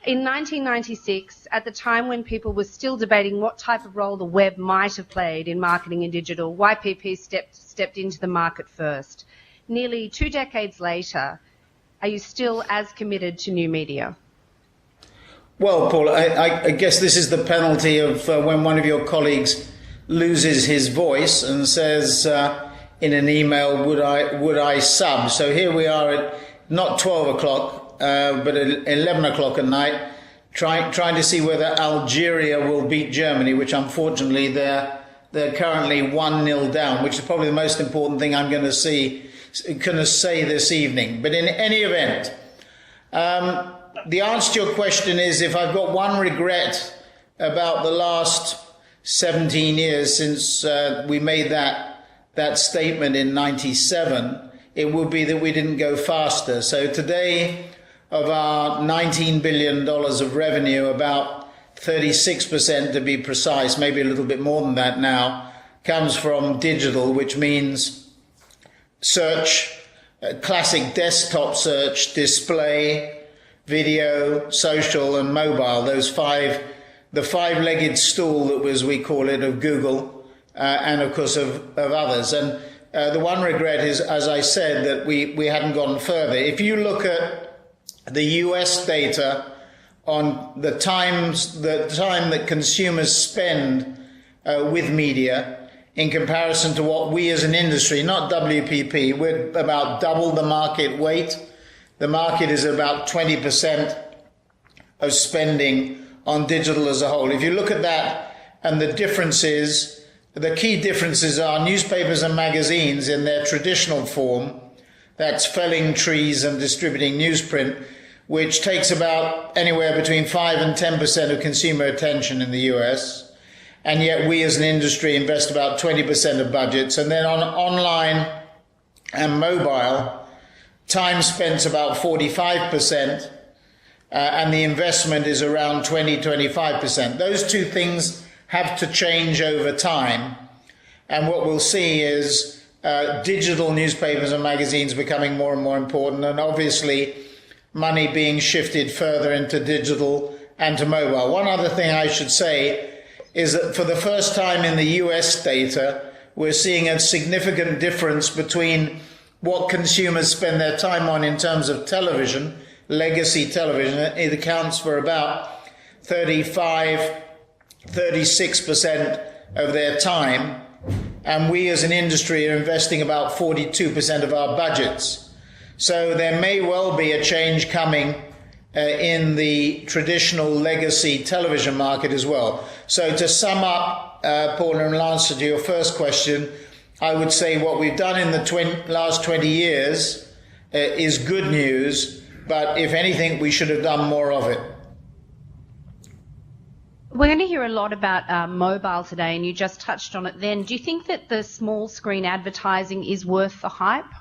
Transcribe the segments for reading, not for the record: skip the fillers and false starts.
In 1996, at the time when people were still debating what type of role the web might have played in marketing and digital, YPP stepped into the market first. Nearly 2 decades later, are you still as committed to new media? Well, Paul, I guess this is the penalty of when one of your colleagues loses his voice and says in an email, would I sub? So here we are at not 12 o'clock, but at 11 o'clock at night, trying to see whether Algeria will beat Germany, which unfortunately they're currently 1-0 down, which is probably the most important thing I'm going to say this evening. But in any event, the answer to your question is, if I've got one regret about the last 17 years since we made that statement in 97, it would be that we didn't go faster. So today, of our $19 billion of revenue, about 36% to be precise, maybe a little bit more than that now, comes from digital, which means search, classic desktop search, display, video, social and mobile, the five-legged stool that was, we call it, of Google and of course of others. And the one regret is, as I said, that we hadn't gone further. If you look at the US data on the time that consumers spend with media in comparison to what we as an industry, not WPP, we're about double the market weight. The market is about 20% of spending on digital as a whole. If you look at that and the differences, the key differences are newspapers and magazines in their traditional form, that's felling trees and distributing newsprint, which takes about anywhere between 5 and 10% of consumer attention in the US. And yet we as an industry invest about 20% of budgets. And then on online and mobile, time spent's about 45%, and the investment is around 20-25%. Those two things have to change over time. And what we'll see is digital newspapers and magazines becoming more and more important, and obviously money being shifted further into digital and to mobile. One other thing I should say is that for the first time in the US data, we're seeing a significant difference between what consumers spend their time on in terms of television, legacy television. It accounts for about 36% of their time. And we as an industry are investing about 42% of our budgets. So there may well be a change coming in the traditional legacy television market as well. So to sum up, Paul, in answer to your first question, I would say what we've done in the last 20 years is good news, but if anything, we should have done more of it. We're going to hear a lot about mobile today, and you just touched on it then. Do you think that the small screen advertising is worth the hype?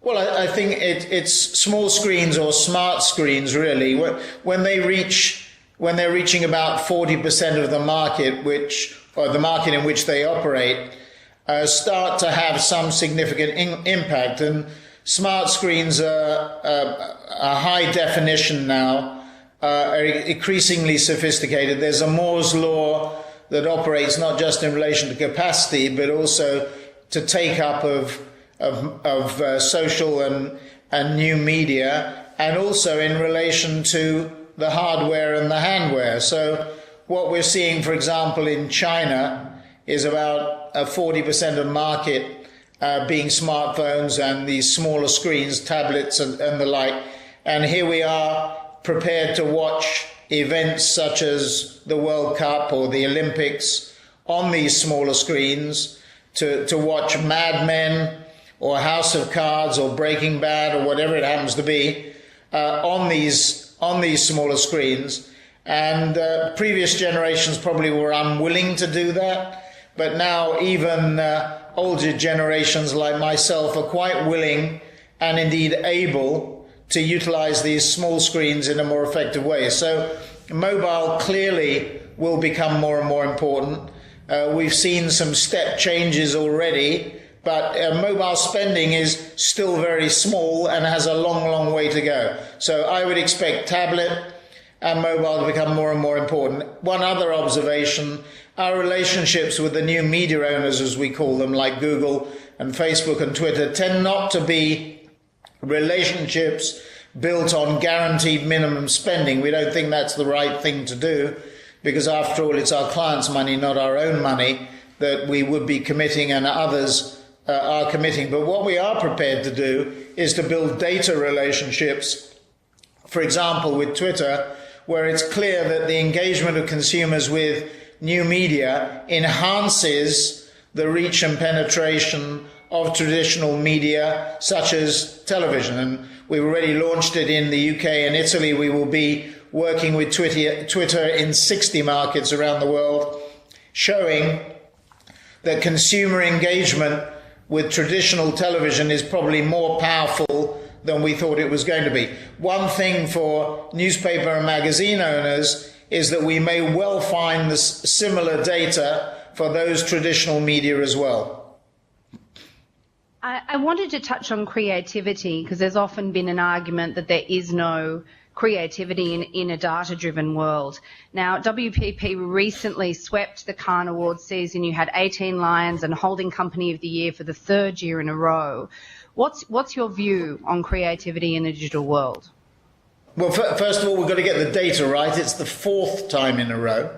Well, I think it's small screens or smart screens, really. When they're reaching about 40% of the market, or the market in which they operate, start to have some significant impact. And smart screens are high definition now, are increasingly sophisticated. There's a Moore's law that operates not just in relation to capacity, but also to take up of social and new media, and also in relation to the hardware and the handware. So what we're seeing, for example, in China is about 40% of market being smartphones and these smaller screens, tablets and the like. And here we are prepared to watch events such as the World Cup or the Olympics on these smaller screens, to watch Mad Men or House of Cards or Breaking Bad or whatever it happens to be on these smaller screens. And previous generations probably were unwilling to do that, but now even older generations like myself are quite willing and indeed able to utilize these small screens in a more effective way. So mobile clearly will become more and more important. We've seen some step changes already but mobile spending is still very small and has a long, long way to go. So I would expect tablet and mobile to become more and more important. One other observation, our relationships with the new media owners, as we call them, like Google and Facebook and Twitter, tend not to be relationships built on guaranteed minimum spending. We don't think that's the right thing to do, because after all, it's our clients' money, not our own money, that we would be committing and others are committing. But what we are prepared to do is to build data relationships, for example, with Twitter, where it's clear that the engagement of consumers with new media enhances the reach and penetration of traditional media, such as television. And we've already launched it in the UK and Italy. We will be working with Twitter in 60 markets around the world, showing that consumer engagement with traditional television is probably more powerful than we thought it was going to be. One thing for newspaper and magazine owners is that we may well find this similar data for those traditional media as well. I wanted to touch on creativity, because there's often been an argument that there is no creativity in a data-driven world. Now, WPP recently swept the Cannes Awards season. You had 18 Lions and Holding Company of the Year for the third year in a row. What's your view on creativity in the digital world? Well, first of all, we've got to get the data right. It's the fourth time in a row,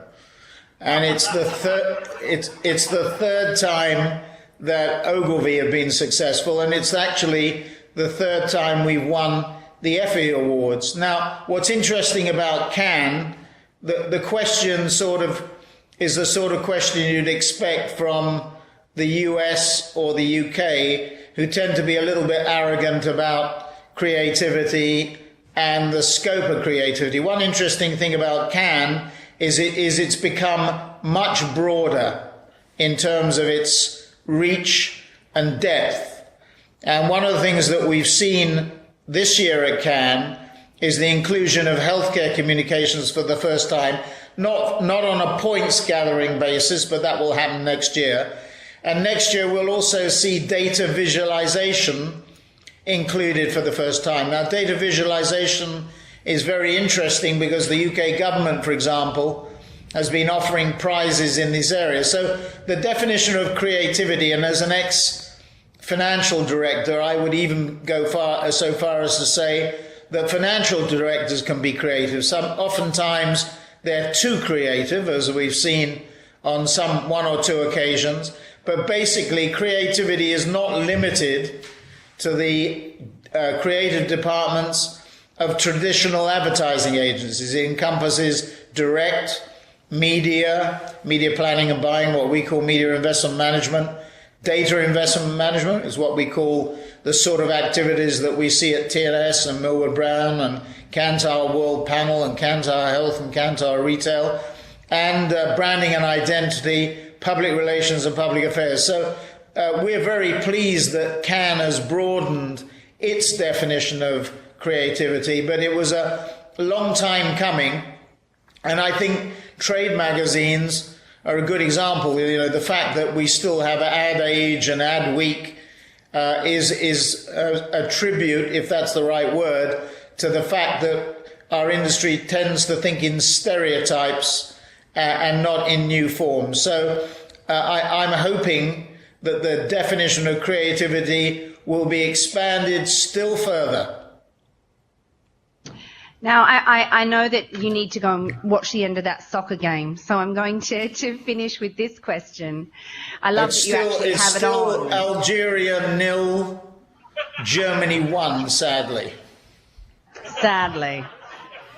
and it's the third time that Ogilvy have been successful, and it's actually the third time we've won the Effie Awards. Now, what's interesting about Cannes, the question sort of is the sort of question you'd expect from the US or the UK, who tend to be a little bit arrogant about creativity and the scope of creativity. One interesting thing about Cannes is it's become much broader in terms of its reach and depth. And one of the things that we've seen this year at Cannes is the inclusion of healthcare communications for the first time, not on a points gathering basis, but that will happen next year. And next year we'll also see data visualization included for the first time. Now, data visualization is very interesting because the UK government, for example, has been offering prizes in this area. So the definition of creativity, and as an ex-financial director, I would even go so far as to say that financial directors can be creative. Oftentimes they're too creative, as we've seen on one or two occasions. But basically, creativity is not limited to the creative departments of traditional advertising agencies. It encompasses direct media planning and buying, what we call media investment management. Data investment management is what we call the sort of activities that we see at TNS and Millward Brown and Kantar World Panel and Kantar Health and Kantar Retail, and branding and identity, public relations and public affairs. So we're very pleased that Cannes has broadened its definition of creativity, but it was a long time coming. And I think trade magazines are a good example. You know, the fact that we still have Ad Age and Ad Week is a tribute, if that's the right word, to the fact that our industry tends to think in stereotypes and not in new forms. So I'm hoping that the definition of creativity will be expanded still further. Now, I know that you need to go and watch the end of that soccer game, so I'm going to finish with this question. I love that you actually have it on. It's still Algeria 0, Germany 1, sadly. Sadly.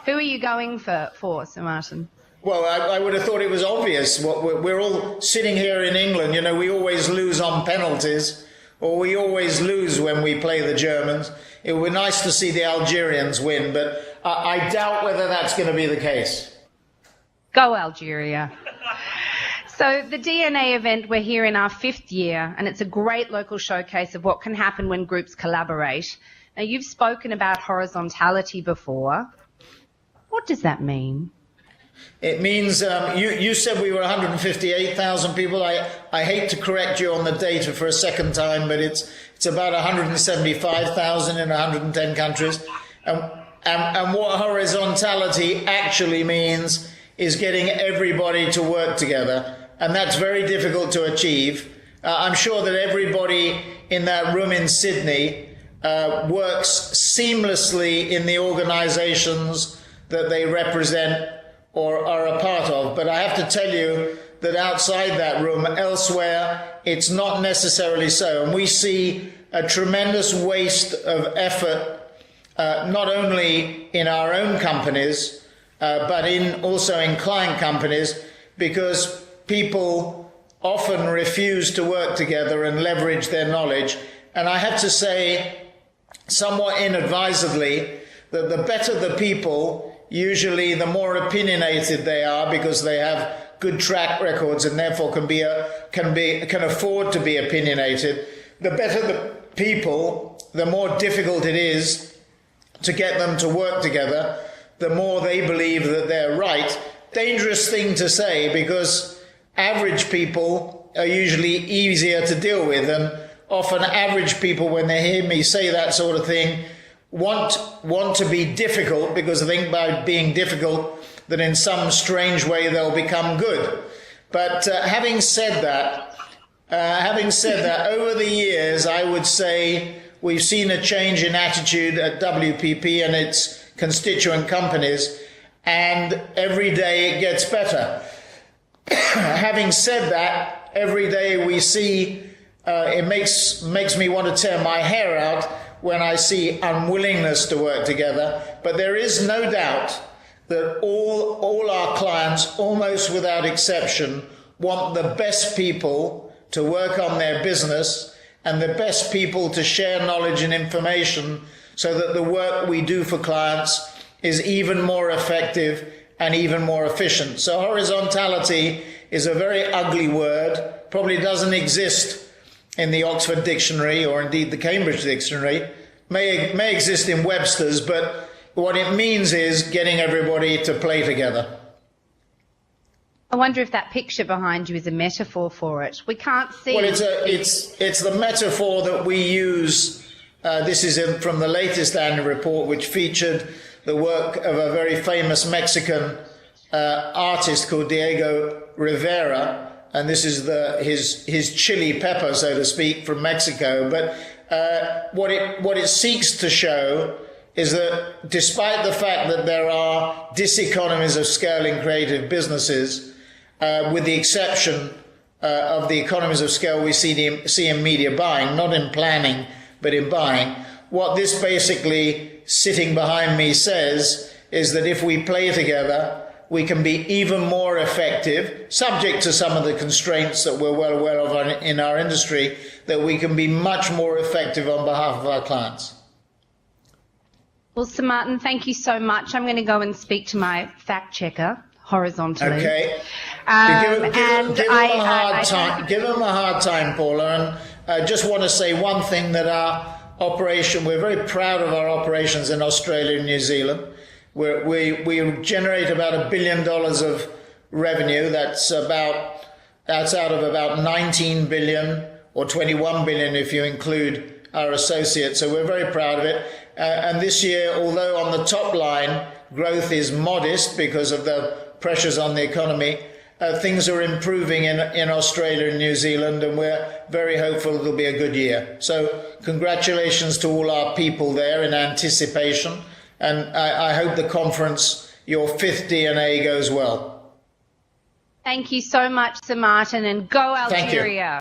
Who are you going for, Sir Martin? Well, I would have thought it was obvious. We're all sitting here in England, you know, we always lose on penalties, or we always lose when we play the Germans. It would be nice to see the Algerians win, but I doubt whether that's going to be the case. Go Algeria. So the DNA event, we're here in our 5th year, and it's a great local showcase of what can happen when groups collaborate. Now, you've spoken about horizontality before. What does that mean? It means you said we were 158,000 people. I hate to correct you on the data for a second time, but it's about 175,000 in 110 countries. And what horizontality actually means is getting everybody to work together. And that's very difficult to achieve. I'm sure that everybody in that room in Sydney works seamlessly in the organizations that they represent or are a part of. But I have to tell you that outside that room, elsewhere, it's not necessarily so. And we see a tremendous waste of effort, not only in our own companies, but also in client companies, because people often refuse to work together and leverage their knowledge. And I have to say, somewhat inadvisedly, that the better the people, usually the more opinionated they are, because they have good track records and therefore can afford to be opinionated. The better the people, the more difficult it is to get them to work together, the more they believe that they're right. Dangerous thing to say, because average people are usually easier to deal with, and often average people, when they hear me say that sort of thing, want to be difficult, because they think by being difficult that in some strange way they'll become good. But having said that, over the years, I would say we've seen a change in attitude at WPP and its constituent companies, and every day it gets better. Having said that, every day we see it makes me want to tear my hair out when I see unwillingness to work together. But there is no doubt that all our clients, almost without exception, want the best people to work on their business and the best people to share knowledge and information, so that the work we do for clients is even more effective and even more efficient. So horizontality is a very ugly word, probably doesn't exist in the Oxford Dictionary or indeed the Cambridge Dictionary, may exist in Webster's, but what it means is getting everybody to play together. I wonder if that picture behind you is a metaphor for it. We can't see. Well, it's the metaphor that we use. This is from the latest annual report, which featured the work of a very famous Mexican artist called Diego Rivera, and this is his chili pepper, so to speak, from Mexico. But what it seeks to show is that despite the fact that there are diseconomies of scale in creative businesses, with the exception of the economies of scale we see in media buying, not in planning, but in buying, what this basically, sitting behind me, says is that if we play together, we can be even more effective, subject to some of the constraints that we're well aware of in our industry, that we can be much more effective on behalf of our clients. Well, Sir Martin, thank you so much. I'm going to go and speak to my fact checker horizontally. Okay. Give him a hard time, Paula. And I just want to say one thing, that our operation, we're very proud of our operations in Australia and New Zealand. We generate about $1 billion of revenue. That's out of about 19 billion or 21 billion if you include our associates. So we're very proud of it. And this year, although on the top line growth is modest because of the pressures on the economy, things are improving in Australia and New Zealand, and we're very hopeful it'll be a good year. So congratulations to all our people there in anticipation. And I hope the conference, your 5th DNA, goes well. Thank you so much, Sir Martin, and go Algeria.